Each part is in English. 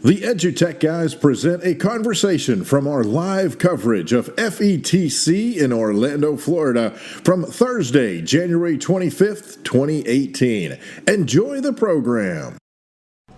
The EduTech guys present a conversation from our live coverage of FETC in Orlando, Florida from Thursday, January 25th, 2018. Enjoy the program.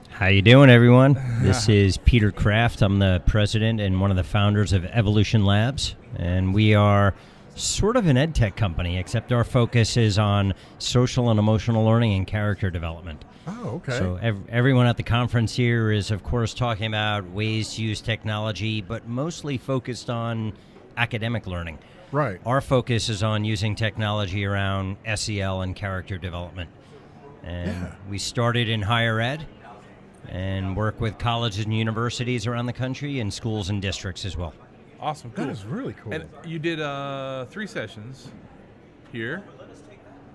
How you doing, everyone? This is Peter Kraft. I'm the president and one of the founders of Evolution Labs, and we are sort of an EdTech company, except our focus is on social and emotional learning and character development. Oh, okay. So everyone at the conference here is, of course, talking about ways to use technology, but mostly focused on academic learning. Right. Our focus is on using technology around SEL and character development. And we started in higher ed and work with colleges and universities around the country and schools and districts as well. Awesome, cool. That is really cool. And you did 3 sessions here.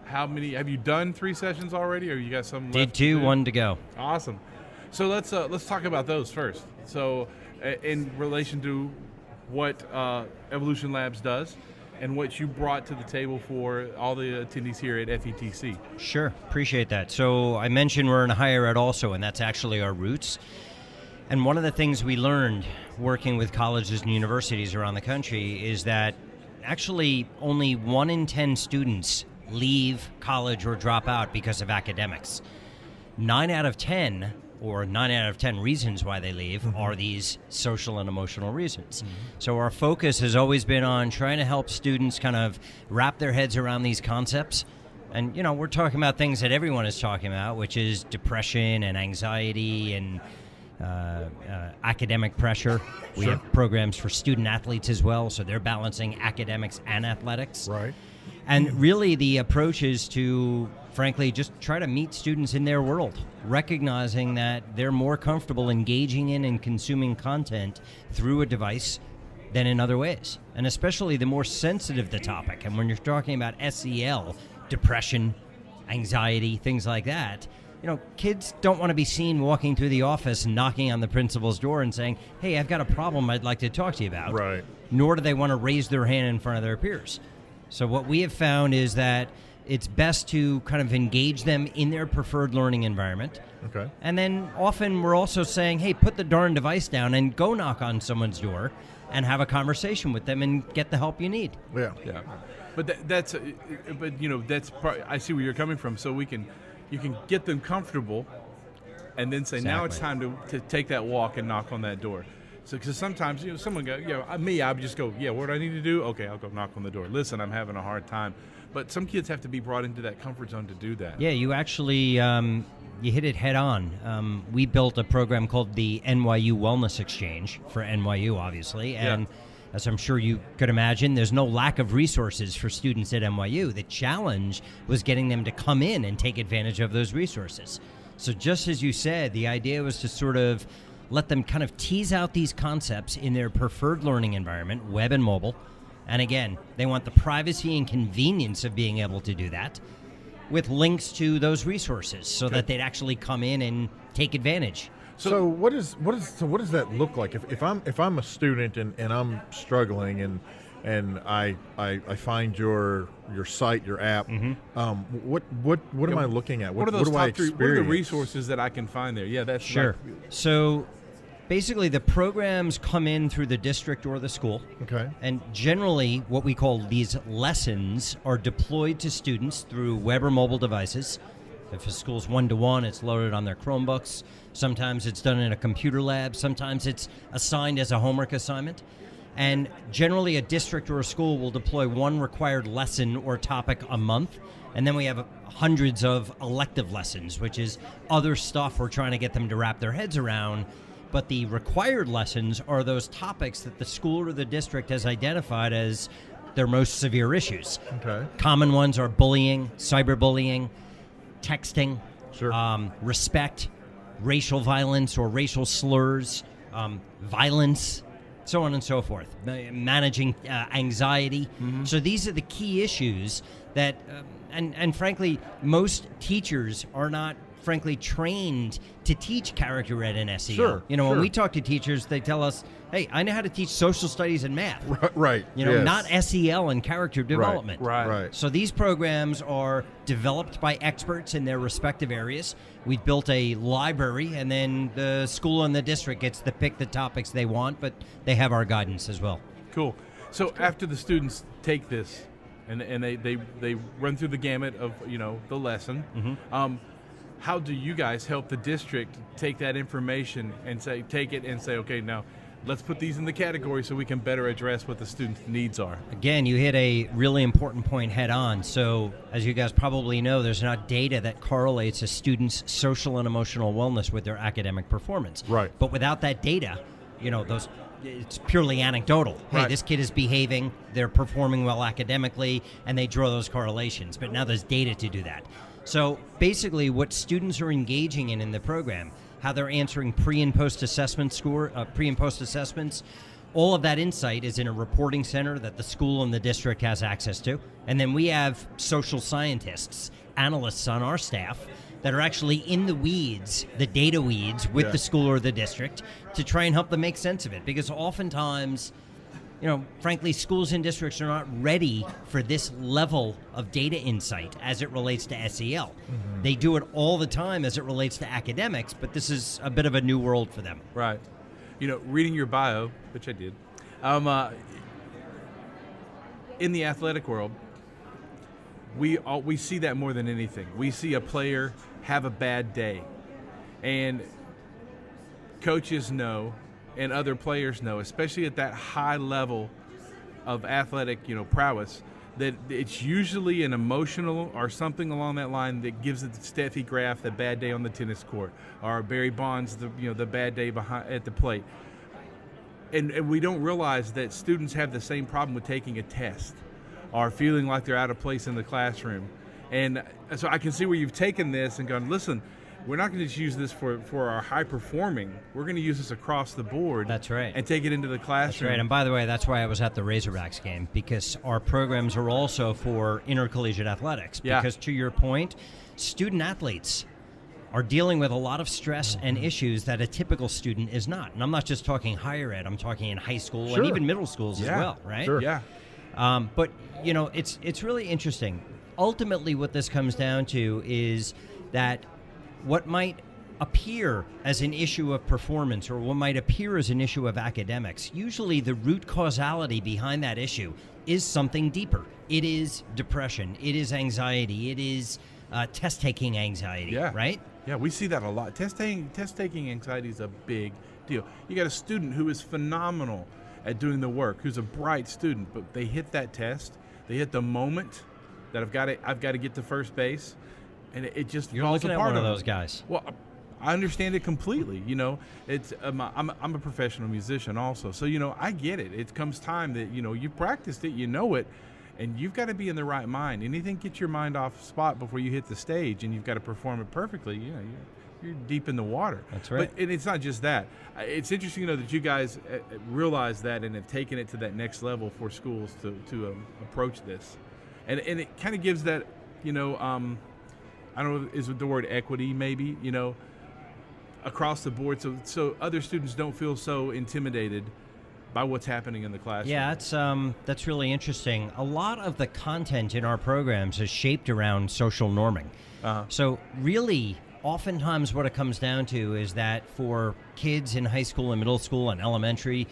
How many have you done? 3 sessions already, or you got some left? Did 2, 1 to go. Awesome. So let's talk about those first. So, in relation to what Evolution Labs does, and what you brought to the table for all the attendees here at FETC. Sure, appreciate that. So I mentioned we're in higher ed also, and that's actually our roots. And one of the things we learned working with colleges and universities around the country is that actually only 1 in 10 students leave college or drop out because of academics. 9 out of 10, or 9 out of 10 reasons why they leave, are these social and emotional reasons. So our focus has always been on trying to help students kind of wrap their heads around these concepts. And, you know, we're talking about things that everyone is talking about, which is depression and anxiety and academic pressure. We have programs for student athletes as well, so they're balancing academics and athletics. Right. And really the approach is to, frankly, just try to meet students in their world, recognizing that they're more comfortable engaging in and consuming content through a device than in other ways. And especially the more sensitive the topic. And when you're talking about SEL, depression, anxiety, things like that, you know, kids don't want to be seen walking through the office and knocking on the principal's door and saying, hey, I've got a problem I'd like to talk to you about. Right. Nor do they want to raise their hand in front of their peers. So what we have found is that it's best to kind of engage them in their preferred learning environment. Okay. And then often we're also saying, hey, put the darn device down and go knock on someone's door and have a conversation with them and get the help you need. Yeah. Yeah. But that's I see where you're coming from. So you can get them comfortable, and then say, now it's time to take that walk and knock on that door. So, because sometimes, someone go, I would just go, what do I need to do? Okay, I'll go knock on the door. Listen, I'm having a hard time. But some kids have to be brought into that comfort zone to do that. Yeah, you actually, you hit it head on. We built a program called the NYU Wellness Exchange for NYU, obviously. And as I'm sure you could imagine, there's no lack of resources for students at NYU. The challenge was getting them to come in and take advantage of those resources. So just as you said, the idea was to sort of let them kind of tease out these concepts in their preferred learning environment, web and mobile. And again, they want the privacy and convenience of being able to do that with links to those resources so that they'd actually come in and take advantage. So what does that look like if I'm a student and I'm struggling and I find your site, your app, what am I looking at? What do I experience? What are the resources that I can find there? Yeah, that's sure. So basically the programs come in through the district or the school. Okay. And generally what we call these lessons are deployed to students through web or mobile devices. If a school's 1-to-1, it's loaded on their Chromebooks. Sometimes it's done in a computer lab. Sometimes it's assigned as a homework assignment. And generally a district or a school will deploy 1 required lesson or topic a month. And then we have hundreds of elective lessons, which is other stuff we're trying to get them to wrap their heads around. But the required lessons are those topics that the school or the district has identified as their most severe issues. Okay. Common ones are bullying, cyberbullying, texting, respect, racial violence or racial slurs, violence, so on and so forth, managing anxiety. So these are the key issues that, and frankly, most teachers are not frankly, trained to teach character ed and SEL. Sure, When sure. we talk to teachers, they tell us, hey, I know how to teach social studies and math. Right. Not Yes. SEL and character development. Right. So these programs are developed by experts in their respective areas. We've built a library, and then the school and the district gets to pick the topics they want, but they have our guidance as well. Cool. So after the students take this, and they run through the gamut of the lesson, how do you guys help the district take that information and say okay, now let's put these in the category so we can better address what the students' needs are? Again, you hit a really important point head on. So, as you guys probably know, there's not data that correlates a student's social and emotional wellness with their academic performance. Right. But without that data, it's purely anecdotal. Hey, Right. this kid is behaving, they're performing well academically, and they draw those correlations. But now there's data to do that. So basically what students are engaging in the program, how they're answering pre and post assessments, all of that insight is in a reporting center that the school and the district has access to. And then we have social scientists, analysts on our staff that are actually in the weeds, the data weeds, with the school or the district to try and help them make sense of it. Because oftentimes, frankly, schools and districts are not ready for this level of data insight as it relates to SEL. Mm-hmm. They do it all the time as it relates to academics, but this is a bit of a new world for them. Right. Reading your bio, which I did, in the athletic world, we see that more than anything. We see a player have a bad day, and coaches know, and other players know, especially at that high level of athletic, prowess, that it's usually an emotional or something along that line that gives it Steffi Graf the bad day on the tennis court, or Barry Bonds the bad day at the plate. And we don't realize that students have the same problem with taking a test or feeling like they're out of place in the classroom. And so I can see where you've taken this and gone, listen, we're not going to just use this for our high performing. We're going to use this across the board. That's right. And take it into the classroom. That's right. And by the way, that's why I was at the Razorbacks game, because our programs are also for intercollegiate athletics. Yeah. Because to your point, student athletes are dealing with a lot of stress and issues that a typical student is not. And I'm not just talking higher ed, I'm talking in high school Sure. and even middle schools as well, right? Sure. Yeah. But, it's really interesting. Ultimately, what this comes down to is that what might appear as an issue of performance or what might appear as an issue of academics, usually the root causality behind that issue is something deeper. It is depression. It is anxiety. It is test-taking anxiety, right? Yeah, we see that a lot. Test-taking anxiety is a big deal. You got a student who is phenomenal at doing the work, who's a bright student, but they hit that test, they hit the moment that I've got to get to first base, and it just You're falls looking apart at one of on those them. guys. Well, I understand it completely. It's I'm a professional musician also, so I get it. It comes time that you practiced it, it, and you've got to be in the right mind. Anything gets your mind off spot before you hit the stage, and you've got to perform it perfectly. You're deep in the water. That's right. But and it's not just that. It's interesting that you guys realize that and have taken it to that next level for schools to approach this, and it kind of gives that I don't know, is the word equity maybe, across the board, so other students don't feel so intimidated by what's happening in the classroom. Yeah, that's really interesting. A lot of the content in our programs is shaped around social norming. So really, oftentimes what it comes down to is that for kids in high school and middle school and elementary,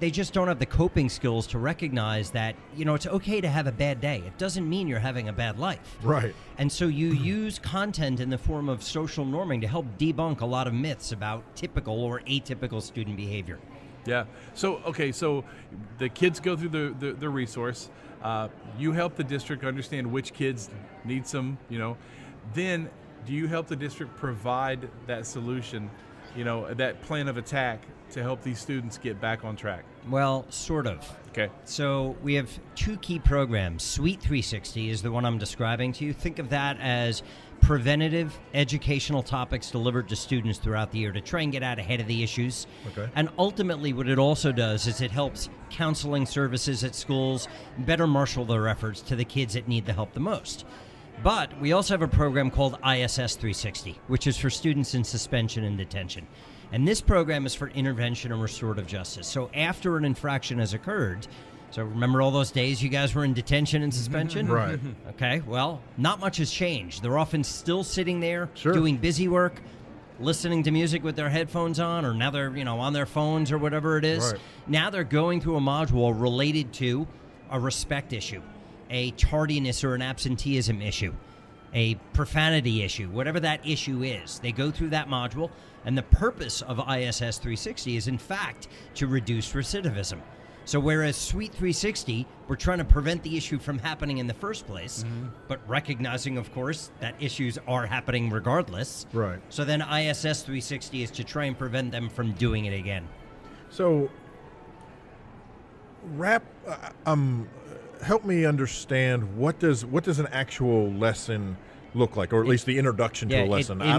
they just don't have the coping skills to recognize that, it's okay to have a bad day. It doesn't mean you're having a bad life. Right. And so you use content in the form of social norming to help debunk a lot of myths about typical or atypical student behavior. Yeah. So the kids go through the resource. You help the district understand which kids need some, Then do you help the district provide that solution, that plan of attack to help these students get back on track? Well, sort of. Okay. So we have two key programs. Suite 360 is the one I'm describing to you. Think of that as preventative educational topics delivered to students throughout the year to try and get out ahead of the issues. Okay. And ultimately what it also does is it helps counseling services at schools better marshal their efforts to the kids that need the help the most. But we also have a program called ISS 360, which is for students in suspension and detention. And this program is for intervention and restorative justice. So after an infraction has occurred, so remember all those days you guys were in detention and suspension? Right. Okay, well, not much has changed. They're often still sitting there Sure. doing busy work, listening to music with their headphones on, or now they're, on their phones or whatever it is. Right. Now they're going through a module related to a respect issue, a tardiness or an absenteeism issue, a profanity issue, whatever that issue is. They go through that module, and the purpose of ISS 360 is, in fact, to reduce recidivism. So whereas Suite 360, we're trying to prevent the issue from happening in the first place, but recognizing, of course, that issues are happening regardless. Right. So then ISS 360 is to try and prevent them from doing it again. So, help me understand what does an actual lesson look like, or at least the introduction to a lesson. I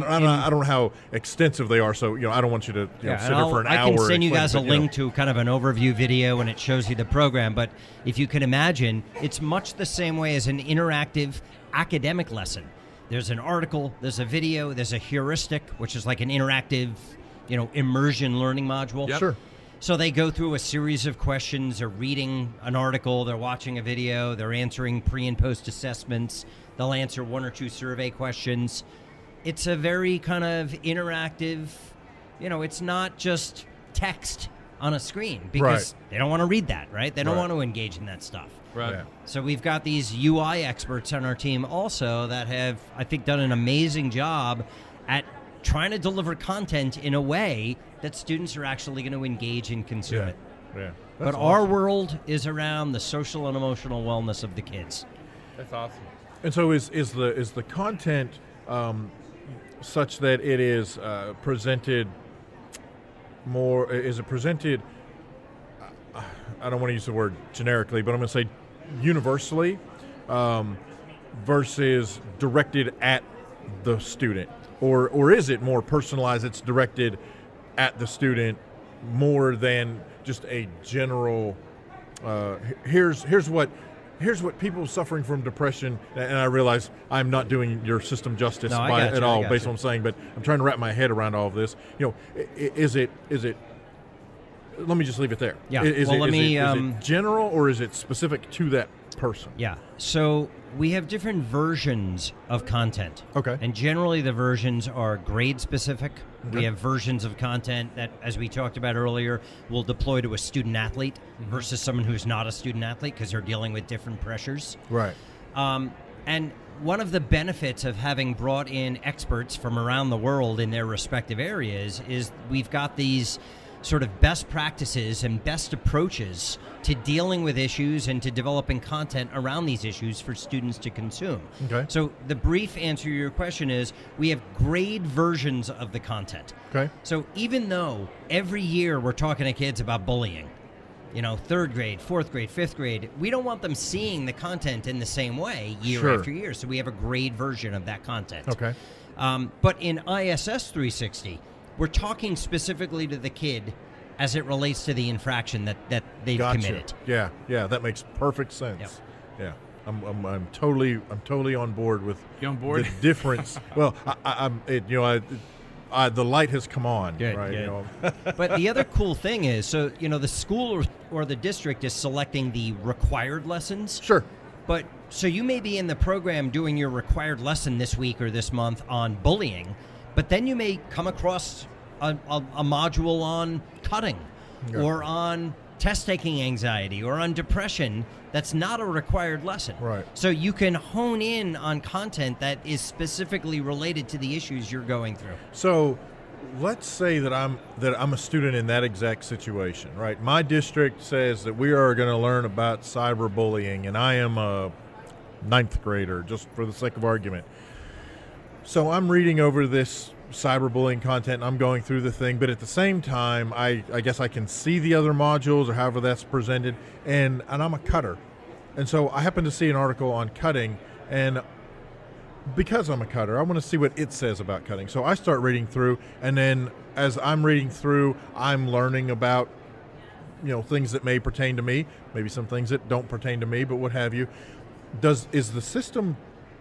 don't know how extensive they are, so I don't want you to sit here for an hour. I can send you explaining, guys a link to kind of an overview video, and it shows you the program. But if you can imagine, it's much the same way as an interactive academic lesson. There's an article, there's a video, there's a heuristic, which is like an interactive, immersion learning module. Yep. Sure. So they go through a series of questions. They're reading an article, they're watching a video, they're answering pre and post assessments. They'll answer one or two survey questions. It's a very kind of interactive, it's not just text on a screen, because they don't want to read that, right? They don't want to engage in that stuff. Right. Yeah. So we've got these UI experts on our team also that have, I think, done an amazing job at trying to deliver content in a way that students are actually going to engage and consume it. Yeah. But That's our awesome. world is around the social and emotional wellness of the kids. That's awesome. And so is the content such that it is presented more? Is it presented? I don't want to use the word generically, but I'm going to say universally, versus directed at the student, or is it more personalized? It's directed at the student more than just a general. Here's what people suffering from depression, and I realize I'm not doing your system justice at all based on what I'm saying, but I'm trying to wrap my head around all of this. Is it? Let me just leave it there. Yeah. Is Well, it general, or is it specific to that person? Yeah. So we have different versions of content. Okay. And generally the versions are grade specific. Okay. We have versions of content that, as we talked about earlier, will deploy to a student athlete versus someone who's not a student athlete, because they're dealing with different pressures. Right. And one of the benefits of having brought in experts from around the world in their respective areas is we've got these sort of best practices and best approaches to dealing with issues and to developing content around these issues for students to consume. Okay. So the brief answer to your question is we have grade versions of the content. Okay. So even though every year we're talking to kids about bullying, third grade, fourth grade, fifth grade, we don't want them seeing the content in the same way year Sure. after year. So we have a grade version of that content. Okay. But in ISS 360, we're talking specifically to the kid as it relates to the infraction that they've Gotcha. committed. Yeah, that makes perfect sense. Yep. Yeah, I'm totally on board with You on board? the difference. Well, the light has come on. Good, right? good. But the other cool thing is, so the school or the district is selecting the required lessons. Sure. But so you may be in the program doing your required lesson this week or this month on bullying, but then you may come across a module on cutting, Yeah. or on test-taking anxiety, or on depression that's not a required lesson. Right. So you can hone in on content that is specifically related to the issues you're going through. So, let's say that I'm a student in that exact situation, right? My district says that we are going to learn about cyberbullying, and I am a ninth grader, just for the sake of argument. So I'm reading over this cyberbullying content, and I'm going through the thing, but at the same time, I guess I can see the other modules or however that's presented, and I'm a cutter. And so I happen to see an article on cutting, and because I'm a cutter, I want to see what it says about cutting. So I start reading through, and then as I'm reading through, I'm learning about things that may pertain to me, maybe some things that don't pertain to me, but what have you. Is the system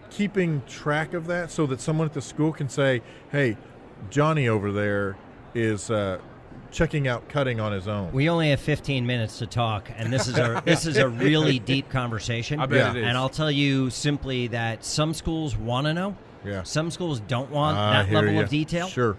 keeping track of that so that someone at the school can say, hey, Johnny over there is checking out cutting on his own? We only have 15 minutes to talk, and this is a really deep conversation. I bet it is. And I'll tell you simply that some schools want to know. Yeah. Some schools don't want I that hear level you. of detail. Sure.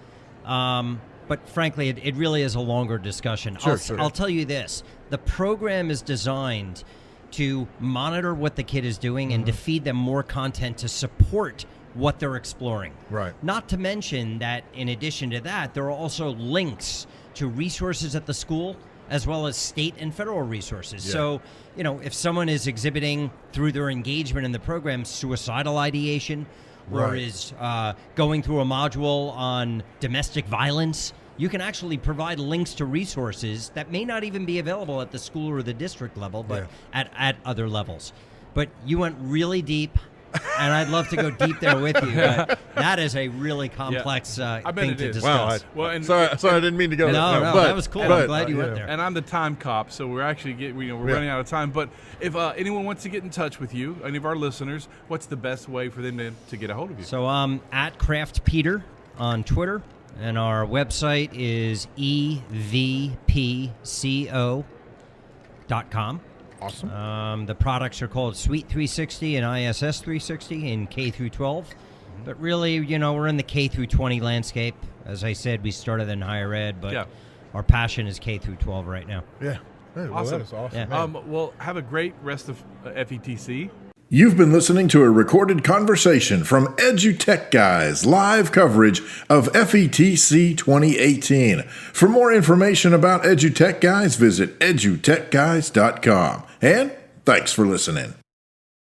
But frankly, it really is a longer discussion. Sure. I'll tell you this. The program is designed to monitor what the kid is doing and to feed them more content to support what they're exploring. Right. Not to mention that in addition to that, there are also links to resources at the school as well as state and federal resources. Yeah. So, if someone is exhibiting through their engagement in the program suicidal ideation, or Right. is going through a module on domestic violence, you can actually provide links to resources that may not even be available at the school or the district level, but at other levels. But you went really deep, and I'd love to go deep there with you, but that is a really complex bet thing it to is. discuss. Wow. Sorry, I didn't mean to go No, there. that was cool. I'm glad you went there. And I'm the time cop, so we're actually we're running out of time. But if anyone wants to get in touch with you, any of our listeners, what's the best way for them to get a hold of you? So at Kraft Peter on Twitter, and our website is evpco.com. Awesome. The products are called Suite 360 and ISS 360 in K through 12. But really, we're in the K through 20 landscape. As I said, we started in higher ed, but our passion is K through 12 right now. Yeah. Hey, well, Awesome. that is awesome. Yeah. man. Well, have a great rest of FETC. You've been listening to a recorded conversation from EduTech Guys live coverage of FETC 2018. For more information about EduTech Guys, visit edutechguys.com. And thanks for listening.